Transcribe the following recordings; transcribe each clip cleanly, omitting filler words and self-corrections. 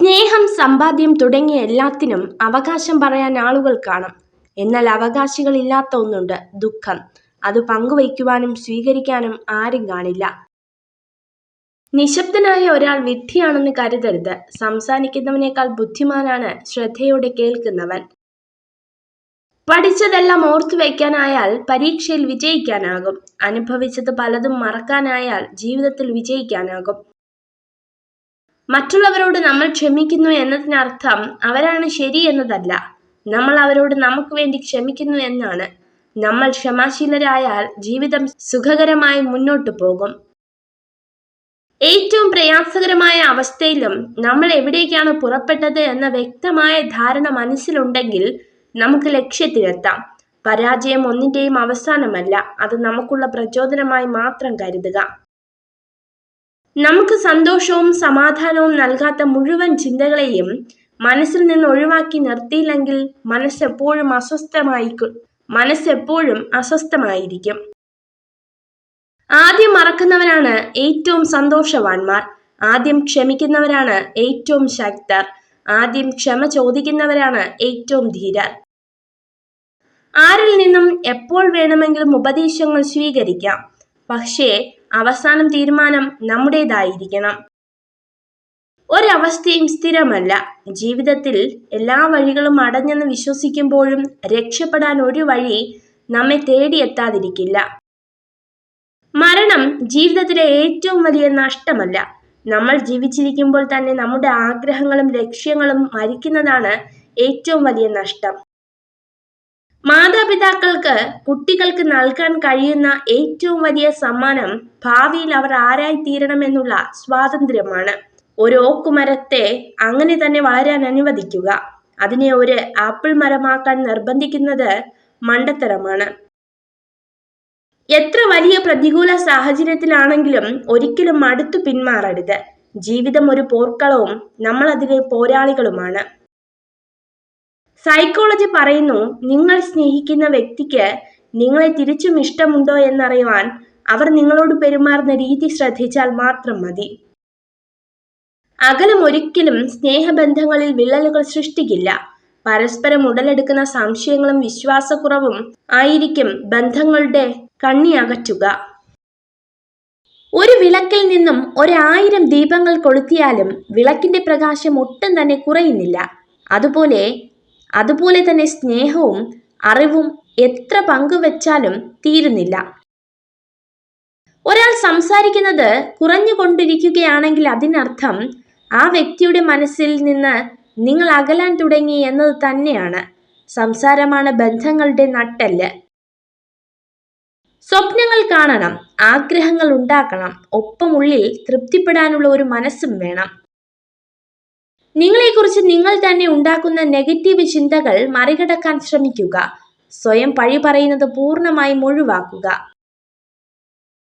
സ്നേഹം, സമ്പാദ്യം തുടങ്ങിയ എല്ലാത്തിനും അവകാശം പറയാൻ ആളുകൾ കാണും. എന്നാൽ അവകാശികളില്ലാത്ത ഒന്നുണ്ട്: ദുഃഖം. അത് പങ്കുവയ്ക്കുവാനും സ്വീകരിക്കാനും ആരും കാണില്ല. നിശബ്ദനായ ഒരാൾ വിഡ്ഢിയാണെന്ന് കരുതരുത്. സംസാരിക്കുന്നവനേക്കാൾ ബുദ്ധിമാനാണ് ശ്രദ്ധയോടെ കേൾക്കുന്നവൻ. പഠിച്ചതെല്ലാം ഓർത്തുവയ്ക്കാനായാൽ പരീക്ഷയിൽ വിജയിക്കാനാകും. അനുഭവിച്ചത് പലതും മറക്കാനായാൽ ജീവിതത്തിൽ വിജയിക്കാനാകും. മറ്റുള്ളവരോട് നമ്മൾ ക്ഷമിക്കുന്നു എന്നതിനർത്ഥം അവരാണ് ശരി എന്നതല്ല. നമ്മൾ അവരോട് നമുക്ക് വേണ്ടി ക്ഷമിക്കുന്നു എന്നാണ്. നമ്മൾ ക്ഷമാശീലരായാൽ ജീവിതം സുഖകരമായി മുന്നോട്ടു പോകും. ഏറ്റവും പ്രയാസകരമായ അവസ്ഥയിലും നമ്മൾ എവിടേക്കാണ് പുറപ്പെട്ടത് എന്ന വ്യക്തമായ ധാരണ മനസ്സിലുണ്ടെങ്കിൽ നമുക്ക് ലക്ഷ്യത്തിലെത്താം. പരാജയം ഒന്നിന്റെയും അവസാനമല്ല, അത് നമുക്കുള്ള പ്രചോദനമായി മാത്രം കരുതുക. നമുക്ക് സന്തോഷവും സമാധാനവും നൽകാത്ത മുഴുവൻ ചിന്തകളെയും മനസ്സിൽ നിന്ന് ഒഴിവാക്കി നിർത്തിയില്ലെങ്കിൽ മനസ്സെപ്പോഴും അസ്വസ്ഥമായിരിക്കും. ആദ്യം മറക്കുന്നവരാണ് ഏറ്റവും സന്തോഷവാന്മാർ. ആദ്യം ക്ഷമിക്കുന്നവരാണ് ഏറ്റവും ശക്തർ. ആദ്യം ക്ഷമ ചോദിക്കുന്നവരാണ് ഏറ്റവും ധീരർ. ആരിൽ നിന്നും എപ്പോൾ വേണമെങ്കിലും ഉപദേശങ്ങൾ സ്വീകരിക്കാം. പക്ഷേ അവസാനം തീരുമാനം നമ്മുടേതായിരിക്കണം. ഒരവസ്ഥയും സ്ഥിരമല്ല. ജീവിതത്തിൽ എല്ലാ വഴികളും അടഞ്ഞെന്ന് വിശ്വസിക്കുമ്പോഴും രക്ഷപ്പെടാൻ ഒരു വഴി നമ്മെ തേടിയെത്താതിരിക്കില്ല. മരണം ജീവിതത്തിലെ ഏറ്റവും വലിയ നഷ്ടമല്ല. നമ്മൾ ജീവിച്ചിരിക്കുമ്പോൾ തന്നെ നമ്മുടെ ആഗ്രഹങ്ങളും ലക്ഷ്യങ്ങളും മരിക്കുന്നതാണ് ഏറ്റവും വലിയ നഷ്ടം. മാതാപിതാക്കൾക്ക് കുട്ടികൾക്ക് നൽകാൻ കഴിയുന്ന ഏറ്റവും വലിയ സമ്മാനം ഭാവിയിൽ അവർ ആരായിത്തീരണമെന്നുള്ള സ്വാതന്ത്ര്യമാണ്. ഒരു ഓക്കുമരത്തെ അങ്ങനെ തന്നെ വളരാൻ അനുവദിക്കുക. അതിനെ ഒരു ആപ്പിൾ മരമാക്കാൻ നിർബന്ധിക്കുന്നത് മണ്ടത്തരമാണ്. എത്ര വലിയ പ്രതികൂല സാഹചര്യത്തിലാണെങ്കിലും ഒരിക്കലും അടുത്തു പിന്മാറരുത്. ജീവിതം ഒരു പോർക്കളവും നമ്മൾ അതിലെ പോരാളികളുമാണ്. സൈക്കോളജി പറയുന്നു, നിങ്ങൾ സ്നേഹിക്കുന്ന വ്യക്തിക്ക് നിങ്ങളെ തിരിച്ചും ഇഷ്ടമുണ്ടോ എന്നറിയുവാൻ അവർ നിങ്ങളോട് പെരുമാറുന്ന രീതി ശ്രദ്ധിച്ചാൽ മാത്രം മതി. അകലം ഒരിക്കലും സ്നേഹബന്ധങ്ങളിൽ വിള്ളലുകൾ സൃഷ്ടിക്കില്ല. പരസ്പരം ഉടലെടുക്കുന്ന സംശയങ്ങളും വിശ്വാസക്കുറവും ആയിരിക്കും ബന്ധങ്ങളുടെ കണ്ണി അകറ്റുക. ഒരു വിളക്കിൽ നിന്നും 1000 ദീപങ്ങൾ കൊളുത്തിയാലും വിളക്കിന്റെ പ്രകാശം ഒട്ടും തന്നെ കുറയുന്നില്ല. അതുപോലെ തന്നെ സ്നേഹവും അറിവും എത്ര പങ്കുവെച്ചാലും തീരുന്നില്ല. ഒരാൾ സംസാരിക്കുന്നത് കുറഞ്ഞുകൊണ്ടിരിക്കുകയാണെങ്കിൽ അതിനർത്ഥം ആ വ്യക്തിയുടെ മനസ്സിൽ നിന്ന് നിങ്ങൾ അകലാൻ തുടങ്ങി എന്നത് തന്നെയാണ്. സംസാരമാണ് ബന്ധങ്ങളുടെ നട്ടെല്ല്. സ്വപ്നങ്ങൾ കാണണം, ആഗ്രഹങ്ങൾ ഉണ്ടാക്കണം, ഒപ്പം ഉള്ളിൽ തൃപ്തിപ്പെടാനുള്ള ഒരു മനസ്സും വേണം. നിങ്ങളെക്കുറിച്ച് നിങ്ങൾ തന്നെ ഉണ്ടാക്കുന്ന നെഗറ്റീവ് ചിന്തകൾ മറികടക്കാൻ ശ്രമിക്കുക. സ്വയം പഴി പറയുന്നത് പൂർണ്ണമായും ഒഴിവാക്കുക.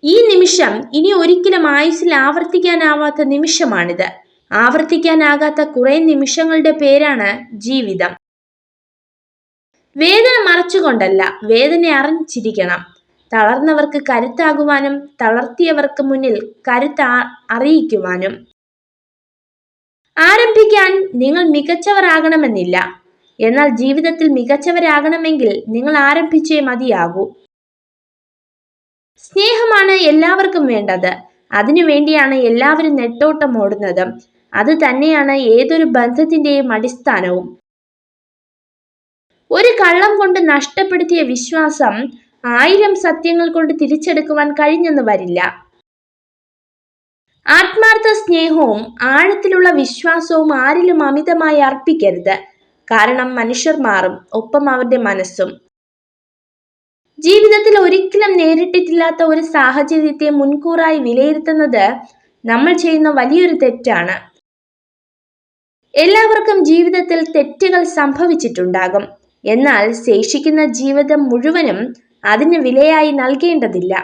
ഈ നിമിഷം ഇനി ഒരിക്കലും ആയുസ്സിൽ ആവർത്തിക്കാനാവാത്ത നിമിഷമാണിത്. ആവർത്തിക്കാനാകാത്ത കുറെ നിമിഷങ്ങളുടെ പേരാണ് ജീവിതം. വേദന മറച്ചുകൊണ്ടല്ല, വേദന അറിഞ്ഞിരിക്കണം. തളർന്നവർക്ക് കരുത്താകുവാനും തളർത്തിയവർക്ക് മുന്നിൽ അറിയിക്കുവാനും. ആരംഭിക്കാൻ നിങ്ങൾ മികച്ചവരാകണമെന്നില്ല. എന്നാൽ ജീവിതത്തിൽ മികച്ചവരാകണമെങ്കിൽ നിങ്ങൾ ആരംഭിച്ചേ മതിയാകൂ. സ്നേഹമാണ് എല്ലാവർക്കും വേണ്ടത്. അതിനുവേണ്ടിയാണ് എല്ലാവരും നെട്ടോട്ടം ഓടുന്നത്. അത് തന്നെയാണ് ഏതൊരു ബന്ധത്തിന്റെയും അടിസ്ഥാനവും. ഒരു കള്ളം കൊണ്ട് നഷ്ടപ്പെടുത്തിയ വിശ്വാസം 1000 സത്യങ്ങൾ കൊണ്ട് തിരിച്ചെടുക്കുവാൻ കഴിഞ്ഞെന്ന് വരില്ല. ആത്മാർത്ഥ സ്നേഹവും ആഴത്തിലുള്ള വിശ്വാസവും ആരിലും അമിതമായി അർപ്പിക്കരുത്. കാരണം മനുഷ്യർ മാറും, ഒപ്പം അവരുടെ മനസ്സും. ജീവിതത്തിൽ ഒരിക്കലും നേരിട്ടിട്ടില്ലാത്ത ഒരു സാഹചര്യത്തെ മുൻകൂറായി വിലയിരുത്തുന്നത് നമ്മൾ ചെയ്യുന്ന വലിയൊരു തെറ്റാണ്. എല്ലാവർക്കും ജീവിതത്തിൽ തെറ്റുകൾ സംഭവിച്ചിട്ടുണ്ടാകും. എന്നാൽ ശേഷിക്കുന്ന ജീവിതം മുഴുവനും അതിന് വിലയായി നൽകേണ്ടതില്ല.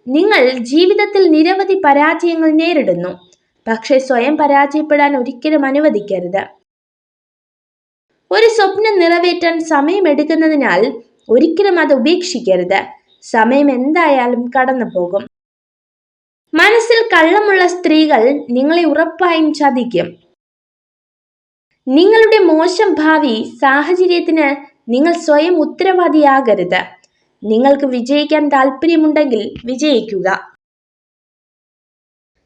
നിങ്ങൾ ജീവിതത്തിൽ നിരവധി പരാജയങ്ങൾ നേരിടുന്നു. പക്ഷെ സ്വയം പരാജയപ്പെടാൻ ഒരിക്കലും അനുവദിക്കരുത്. ഒരു സ്വപ്നം നിറവേറ്റാൻ സമയമെടുക്കുന്നതിനാൽ ഒരിക്കലും അത് ഉപേക്ഷിക്കരുത്. സമയം എന്തായാലും കടന്നു പോകും. മനസ്സിൽ കള്ളമുള്ള സ്ത്രീകൾ നിങ്ങളെ ഉറപ്പായും ചതിക്കും. നിങ്ങളുടെ മോശം ഭാവി സാഹചര്യത്തിന് നിങ്ങൾ സ്വയം ഉത്തരവാദിയാകരുത്. നിങ്ങൾക്ക് വിജയിക്കാൻ താല്പര്യമുണ്ടെങ്കിൽ വിജയിക്കുക.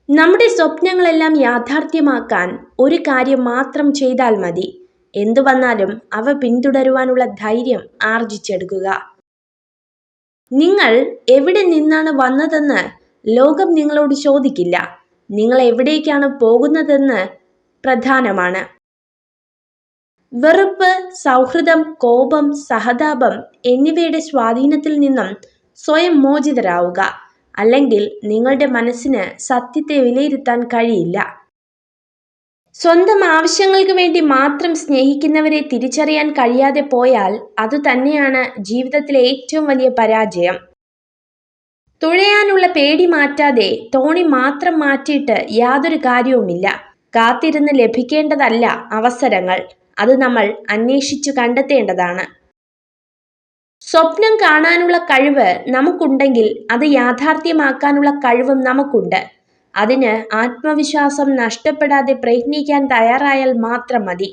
നമ്മുടെ സ്വപ്നങ്ങളെല്ലാം യാഥാർത്ഥ്യമാക്കാൻ ഒരു കാര്യം മാത്രം ചെയ്താൽ മതി. എന്തു വന്നാലും അവ പിന്തുടരുവാനുള്ള ധൈര്യം ആർജിച്ചെടുക്കുക. നിങ്ങൾ എവിടെ നിന്നാണ് വന്നതെന്ന് ലോകം നിങ്ങളോട് ചോദിക്കില്ല. നിങ്ങൾ എവിടേക്കാണ് പോകുന്നതെന്ന് പ്രധാനമാണ്. വെറുപ്പ്, സൗഹൃദം, കോപം, സഹതാപം എന്നിവയുടെ സ്വാധീനത്തിൽ നിന്നും സ്വയം മോചിതരാവുക. അല്ലെങ്കിൽ നിങ്ങളുടെ മനസ്സിന് സത്യത്തെ വിലയിരുത്താൻ കഴിയില്ല. സ്വന്തം ആവശ്യങ്ങൾക്ക് വേണ്ടി മാത്രം സ്നേഹിക്കുന്നവരെ തിരിച്ചറിയാൻ കഴിയാതെ പോയാൽ അതുതന്നെയാണ് ജീവിതത്തിലെ ഏറ്റവും വലിയ പരാജയം. തുഴയാനുള്ള പേടി മാറ്റാതെ തോണി മാത്രം മാറ്റിയിട്ട് യാതൊരു കാര്യവുമില്ല. കാത്തിരുന്ന് ലഭിക്കേണ്ടതല്ല അവസരങ്ങൾ, അത് നമ്മൾ അന്വേഷിച്ചു കണ്ടെത്തേണ്ടതാണ്. സ്വപ്നം കാണാനുള്ള കഴിവ് നമുക്കുണ്ടെങ്കിൽ അത് യാഥാർത്ഥ്യമാക്കാനുള്ള കഴിവും നമുക്കുണ്ട്. അതിന് ആത്മവിശ്വാസം നഷ്ടപ്പെടാതെ പ്രയത്നിക്കാൻ തയ്യാറായാൽ മാത്രം മതി.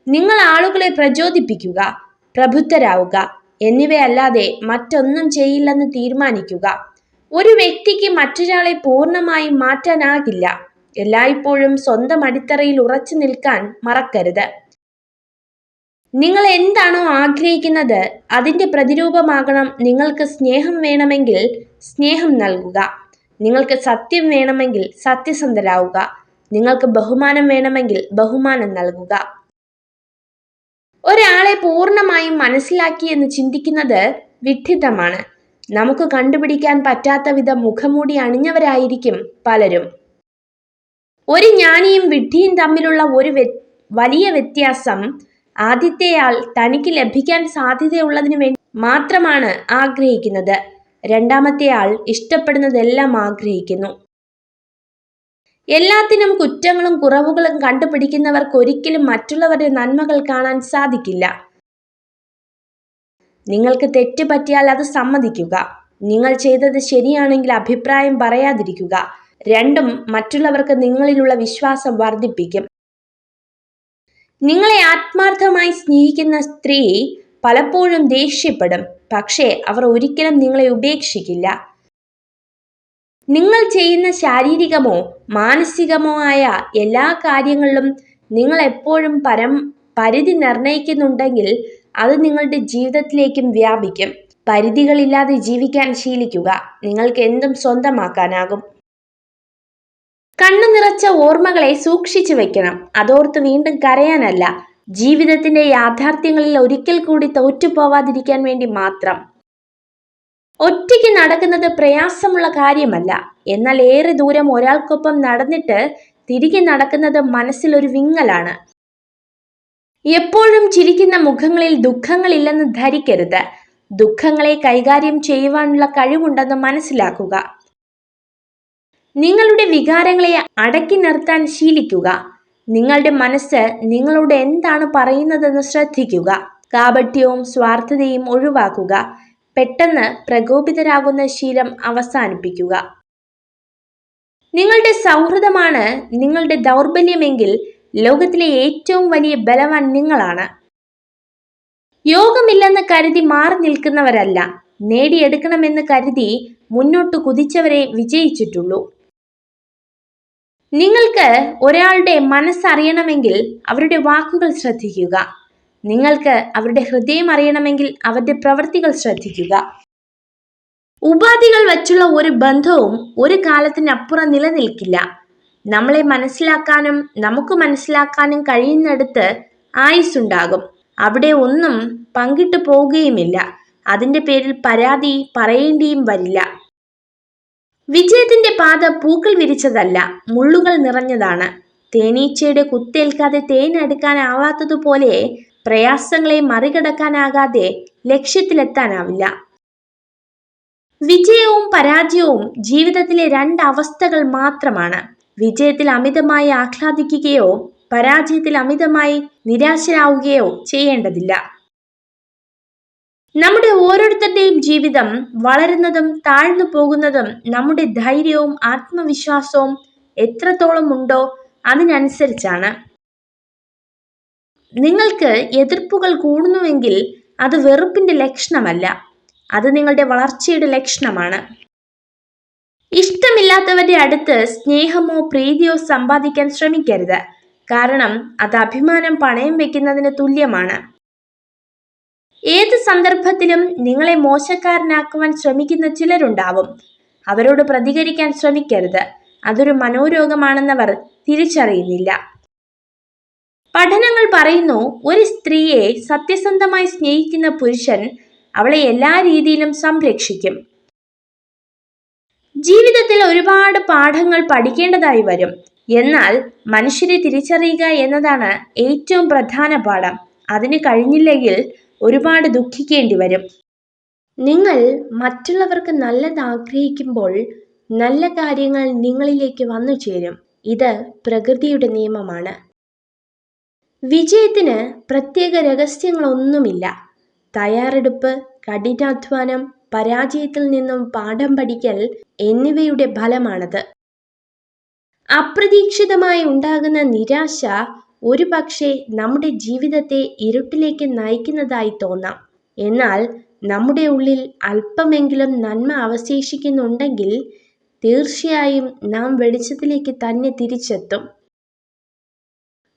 നിങ്ങൾ ആളുകളെ പ്രചോദിപ്പിക്കുക, പ്രബുദ്ധരാവുക എന്നിവയല്ലാതെ മറ്റൊന്നും ചെയ്യില്ലെന്ന് തീരുമാനിക്കുക. ഒരു വ്യക്തിക്ക് മറ്റൊരാളെ പൂർണ്ണമായും മാറ്റാനാകില്ല. എല്ലായ്പ്പോഴും സ്വന്തം അടിത്തറയിൽ ഉറച്ചു നിൽക്കാൻ മറക്കരുത്. നിങ്ങൾ എന്താണോ ആഗ്രഹിക്കുന്നത് അതിൻ്റെ പ്രതിരൂപമാകണം. നിങ്ങൾക്ക് സ്നേഹം വേണമെങ്കിൽ സ്നേഹം നൽകുക. നിങ്ങൾക്ക് സത്യം വേണമെങ്കിൽ സത്യസന്ധരാവുക. നിങ്ങൾക്ക് ബഹുമാനം വേണമെങ്കിൽ ബഹുമാനം നൽകുക. ഒരാളെ പൂർണ്ണമായും മനസ്സിലാക്കി എന്ന് ചിന്തിക്കുന്നത് വിഡ്ഢിത്തമാണ്. നമുക്ക് കണ്ടുപിടിക്കാൻ പറ്റാത്ത വിധം മുഖംമൂടി അണിഞ്ഞവരായിരിക്കും പലരും. ഒരു ജ്ഞാനിയും വിഡ്ഢിയും തമ്മിലുള്ള ഒരു വലിയ വ്യത്യാസം, ആദ്യത്തെയാൾ തനിക്ക് ലഭിക്കാൻ സാധ്യതയുള്ളതിനു വേണ്ടി മാത്രമാണ് ആഗ്രഹിക്കുന്നത്. രണ്ടാമത്തെയാൾ ഇഷ്ടപ്പെടുന്നതെല്ലാം ആഗ്രഹിക്കുന്നു. എല്ലാത്തിനും കുറ്റങ്ങളും കുറവുകളും കണ്ടുപിടിക്കുന്നവർക്ക് ഒരിക്കലും മറ്റുള്ളവരുടെ നന്മകൾ കാണാൻ സാധിക്കില്ല. നിങ്ങൾക്ക് തെറ്റ് പറ്റിയാൽ അത് സമ്മതിക്കുക. നിങ്ങൾ ചെയ്തത് ശരിയാണെങ്കിൽ അഭിപ്രായം പറയാതിരിക്കുക. രണ്ടും മറ്റുള്ളവർക്ക് നിങ്ങളിലുള്ള വിശ്വാസം വർദ്ധിപ്പിക്കും. നിങ്ങളെ ആത്മാർത്ഥമായി സ്നേഹിക്കുന്ന സ്ത്രീ പലപ്പോഴും ദേഷ്യപ്പെടും, പക്ഷേ അവർ ഒരിക്കലും നിങ്ങളെ ഉപേക്ഷിക്കില്ല. നിങ്ങൾ ചെയ്യുന്ന ശാരീരികമോ മാനസികമോ ആയ എല്ലാ കാര്യങ്ങളിലും നിങ്ങൾ എപ്പോഴും പരിധി നിർണയിക്കുന്നുണ്ടെങ്കിൽ അത് നിങ്ങളുടെ ജീവിതത്തിലേക്കും വ്യാപിക്കും. പരിധികളില്ലാതെ ജീവിക്കാൻ ശീലിക്കുക. നിങ്ങൾക്ക് എന്തും സ്വന്തമാക്കാനാകും. കണ്ണു നിറച്ച ഓർമ്മകളെ സൂക്ഷിച്ചു വെക്കണം. അതോർത്ത് വീണ്ടും കരയാനല്ല, ജീവിതത്തിന്റെ യാഥാർത്ഥ്യങ്ങളിൽ ഒരിക്കൽ കൂടി തോറ്റുപോവാതിരിക്കാൻ വേണ്ടി മാത്രം. ഒറ്റയ്ക്ക് നടക്കുന്നത് പ്രയാസമുള്ള കാര്യമല്ല. എന്നാൽ ഏറെ ദൂരം ഒരാൾക്കൊപ്പം നടന്നിട്ട് തിരികെ നടക്കുന്നത് മനസ്സിലൊരു വിങ്ങലാണ്. എപ്പോഴും ചിരിക്കുന്ന മുഖങ്ങളിൽ ദുഃഖങ്ങളില്ലെന്ന് ധരിക്കരുത്. ദുഃഖങ്ങളെ കൈകാര്യം ചെയ്യുവാനുള്ള കഴിവുണ്ടെന്ന് മനസ്സിലാക്കുക. നിങ്ങളുടെ വികാരങ്ങളെ അടക്കി നിർത്താൻ ശീലിക്കുക. നിങ്ങളുടെ മനസ്സ് നിങ്ങളോട് എന്താണ് പറയുന്നതെന്ന് ശ്രദ്ധിക്കുക. കാപട്യവും സ്വാർത്ഥതയും ഒഴിവാക്കുക. പെട്ടെന്ന് പ്രകോപിതരാകുന്ന ശീലം അവസാനിപ്പിക്കുക. നിങ്ങളുടെ സൗഹൃദമാണ് നിങ്ങളുടെ ദൗർബല്യമെങ്കിൽ ലോകത്തിലെ ഏറ്റവും വലിയ ബലവാൻ നിങ്ങളാണ്. യോഗമില്ലെന്ന് കരുതി മാറി നിൽക്കുന്നവരല്ല, നേടിയെടുക്കണമെന്ന് കരുതി മുന്നോട്ട് കുതിച്ചവരെ വിജയിച്ചിട്ടുള്ളൂ. നിങ്ങൾക്ക് ഒരാളുടെ മനസ്സറിയണമെങ്കിൽ അവരുടെ വാക്കുകൾ ശ്രദ്ധിക്കുക. നിങ്ങൾക്ക് അവരുടെ ഹൃദയം അറിയണമെങ്കിൽ അവരുടെ പ്രവൃത്തികൾ ശ്രദ്ധിക്കുക. ഉപാധികൾ വച്ചുള്ള ഒരു ബന്ധവും ഒരു കാലത്തിനപ്പുറം നിലനിൽക്കില്ല. നമ്മളെ മനസ്സിലാക്കാനും നമുക്ക് മനസ്സിലാക്കാനും കഴിയുന്നിടത്ത് ആയുസ്സുണ്ടാകും. അവിടെ ഒന്നും പങ്കിട്ടു പോവുകയുമില്ല. അതിൻ്റെ പേരിൽ പരാതി പറയേണ്ടിയും വരില്ല. വിജയത്തിന്റെ പാത പൂക്കൾ വിരിച്ചതല്ല, മുള്ളുകൾ നിറഞ്ഞതാണ്. തേനീച്ചയുടെ കുത്തേൽക്കാതെ തേനെടുക്കാനാവാത്തതുപോലെ പ്രയാസങ്ങളെ മറികടക്കാനാകാതെ ലക്ഷ്യത്തിലെത്താനാവില്ല. വിജയവും പരാജയവും ജീവിതത്തിലെ രണ്ട് അവസ്ഥകൾ മാത്രമാണ്. വിജയത്തിൽ അമിതമായി ആഹ്ലാദിക്കുകയോ പരാജയത്തിൽ അമിതമായി നിരാശരാവുകയോ ചെയ്യേണ്ടതില്ല. നമ്മുടെ ഓരോരുത്തരുടെയും ജീവിതം വളരുന്നതും താഴ്ന്നു പോകുന്നതും നമ്മുടെ ധൈര്യവും ആത്മവിശ്വാസവും എത്രത്തോളം ഉണ്ടോ അതിനനുസരിച്ചാണ്. നിങ്ങൾക്ക് എതിർപ്പുകൾ കൂടുന്നുവെങ്കിൽ അത് വെറുപ്പിന്റെ ലക്ഷണമല്ല, അത് നിങ്ങളുടെ വളർച്ചയുടെ ലക്ഷണമാണ്. ഇഷ്ടമില്ലാത്തവരുടെ അടുത്ത് സ്നേഹമോ പ്രീതിയോ സമ്പാദിക്കാൻ ശ്രമിക്കരുത്. കാരണം അത് അഭിമാനം പണയം വെക്കുന്നതിന് തുല്യമാണ്. ഏത് സന്ദർഭത്തിലും നിങ്ങളെ മോശക്കാരനാക്കുവാൻ ശ്രമിക്കുന്ന ചിലരുണ്ടാവും. അവരോട് പ്രതികരിക്കാൻ ശ്രമിക്കരുത്. അതൊരു മനോരോഗമാണെന്നവർ തിരിച്ചറിയുന്നില്ല. പഠനങ്ങൾ പറയുന്നു, ഒരു സ്ത്രീയെ സത്യസന്ധമായി സ്നേഹിക്കുന്ന പുരുഷൻ അവളെ എല്ലാ രീതിയിലും സംരക്ഷിക്കും. ജീവിതത്തിൽ ഒരുപാട് പാഠങ്ങൾ പഠിക്കേണ്ടതായി വരും. എന്നാൽ മനുഷ്യരെ തിരിച്ചറിയുക എന്നതാണ് ഏറ്റവും പ്രധാന പാഠം. അതിന് കഴിഞ്ഞില്ലെങ്കിൽ ഒരുപാട് ദുഃഖിക്കേണ്ടി വരും. നിങ്ങൾ മറ്റുള്ളവർക്ക് നല്ലത് ആഗ്രഹിക്കുമ്പോൾ നല്ല കാര്യങ്ങൾ നിങ്ങളിലേക്ക് വന്നു ചേരും. ഇത് പ്രകൃതിയുടെ നിയമമാണ്. വിജയത്തിന് പ്രത്യേക രഹസ്യങ്ങളൊന്നുമില്ല. തയ്യാറെടുപ്പ്, കഠിനാധ്വാനം, പരാജയത്തിൽ നിന്നും പാഠം പഠിക്കൽ എന്നിവയുടെ ഫലമാണത്. അപ്രതീക്ഷിതമായി ഉണ്ടാകുന്ന നിരാശ ഒരു പക്ഷേ നമ്മുടെ ജീവിതത്തെ ഇരുട്ടിലേക്ക് നയിക്കുന്നതായി തോന്നാം. എന്നാൽ നമ്മുടെ ഉള്ളിൽ അല്പമെങ്കിലും നന്മ അവശേഷിക്കുന്നുണ്ടെങ്കിൽ തീർച്ചയായും നാം വെളിച്ചത്തിലേക്ക് തന്നെ തിരിച്ചെത്തും.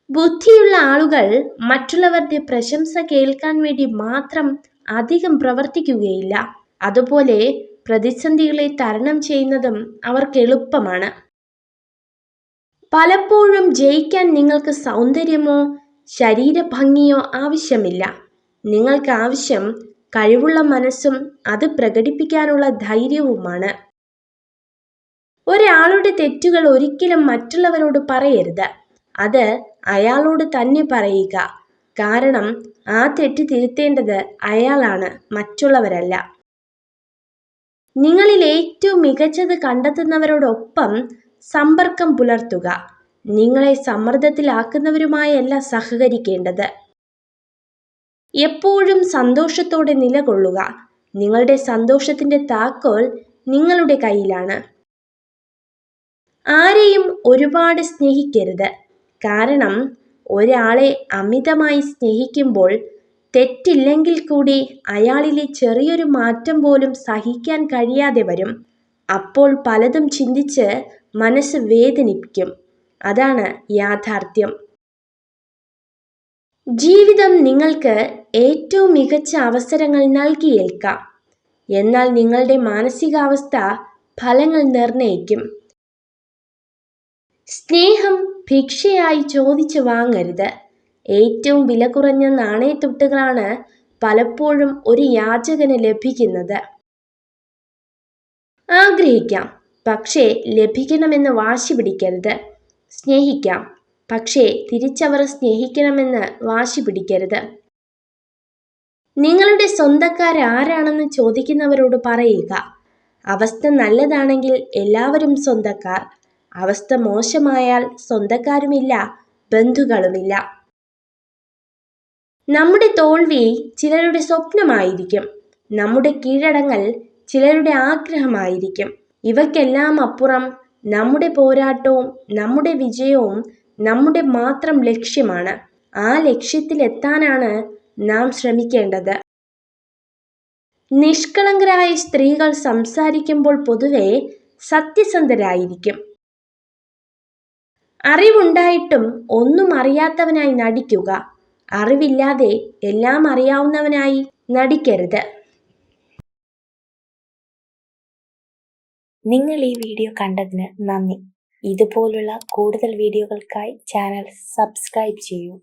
ബുദ്ധിയുള്ള ആളുകൾ മറ്റുള്ളവരുടെ പ്രശംസ കേൾക്കാൻ വേണ്ടി മാത്രം അധികം പ്രവർത്തിക്കുകയില്ല. അതുപോലെ പ്രതിസന്ധികളെ തരണം ചെയ്യുന്നതും അവർക്ക് എളുപ്പമാണ്. പലപ്പോഴും ജയിക്കാൻ നിങ്ങൾക്ക് സൗന്ദര്യമോ ശരീരഭംഗിയോ ആവശ്യമില്ല. നിങ്ങൾക്ക് ആവശ്യം കഴിവുള്ള മനസ്സും അത് പ്രകടിപ്പിക്കാനുള്ള ധൈര്യവുമാണ്. ഒരാളുടെ തെറ്റുകൾ ഒരിക്കലും മറ്റുള്ളവരോട് പറയരുത്. അത് അയാളോട് തന്നെ പറയുക. കാരണം ആ തെറ്റ് തിരുത്തേണ്ടത് അയാളാണ്, മറ്റുള്ളവരല്ല. നിങ്ങളിൽ ഏറ്റവും മികച്ചത് കണ്ടെത്തുന്നവരോടൊപ്പം സമ്പർക്കം പുലർത്തുക. നിങ്ങളെ സമ്മർദ്ദത്തിലാക്കുന്നവരുമായല്ല സഹകരിക്കേണ്ടത്. എപ്പോഴും സന്തോഷത്തോടെ നിലകൊള്ളുക. നിങ്ങളുടെ സന്തോഷത്തിന്റെ താക്കോൽ നിങ്ങളുടെ കയ്യിലാണ്. ആരെയും ഒരുപാട് സ്നേഹിക്കരുത്. കാരണം ഒരാളെ അമിതമായി സ്നേഹിക്കുമ്പോൾ തെറ്റില്ലെങ്കിൽ കൂടി അയാളിലെ ചെറിയൊരു മാറ്റം പോലും സഹിക്കാൻ കഴിയാതെ വരും. അപ്പോൾ പലതും ചിന്തിച്ച് മനസ്സ് വേദനിപ്പിക്കും. അതാണ് യാഥാർത്ഥ്യം. ജീവിതം നിങ്ങൾക്ക് ഏറ്റവും മികച്ച അവസരങ്ങൾ നൽകിയേൽക്കാം. എന്നാൽ നിങ്ങളുടെ മാനസികാവസ്ഥ ഫലങ്ങൾ നിർണ്ണയിക്കും. സ്നേഹം ഭിക്ഷയായി ചോദിച്ചു വാങ്ങരുത്. ഏറ്റവും വില കുറഞ്ഞ നാണയത്തുട്ടുകളാണ് പലപ്പോഴും ഒരു യാചകന് ലഭിക്കുന്നത്. ആഗ്രഹിക്കാം, പക്ഷേ ലഭിക്കണമെന്ന് വാശി പിടിക്കരുത്. സ്നേഹിക്കാം, പക്ഷേ തിരിച്ചവർ സ്നേഹിക്കണമെന്ന് വാശി പിടിക്കരുത്. നിങ്ങളുടെ സ്വന്തക്കാരാരാണെന്ന് ചോദിക്കുന്നവരോട് പറയുക, അവസ്ഥ നല്ലതാണെങ്കിൽ എല്ലാവരും സ്വന്തക്കാർ, അവസ്ഥ മോശമായാൽ സ്വന്തക്കാരുമില്ല, ബന്ധുക്കളുമില്ല. നമ്മുടെ തോൽവി ചിലരുടെ സ്വപ്നമായിരിക്കും. നമ്മുടെ കീഴടങ്ങൽ ചിലരുടെ ആഗ്രഹമായിരിക്കും. ഇവയ്ക്കെല്ലാം അപ്പുറം നമ്മുടെ പോരാട്ടവും നമ്മുടെ വിജയവും നമ്മുടെ മാത്രം ലക്ഷ്യമാണ്. ആ ലക്ഷ്യത്തിലെത്താനാണ് നാം ശ്രമിക്കേണ്ടത്. നിഷ്കളങ്കരായ സ്ത്രീകൾ സംസാരിക്കുമ്പോൾ പൊതുവെ സത്യസന്ധരായിരിക്കും. അറിവുണ്ടായിട്ടും ഒന്നും അറിയാത്തവനായി നടിക്കുക. അറിവില്ലാതെ എല്ലാം അറിയാവുന്നവനായി നടിക്കരുത്. നിങ്ങൾ ഈ വീഡിയോ കണ്ടതിന് നന്ദി. ഇതുപോലുള്ള കൂടുതൽ വീഡിയോകൾക്കായി ചാനൽ സബ്സ്ക്രൈബ് ചെയ്യൂ.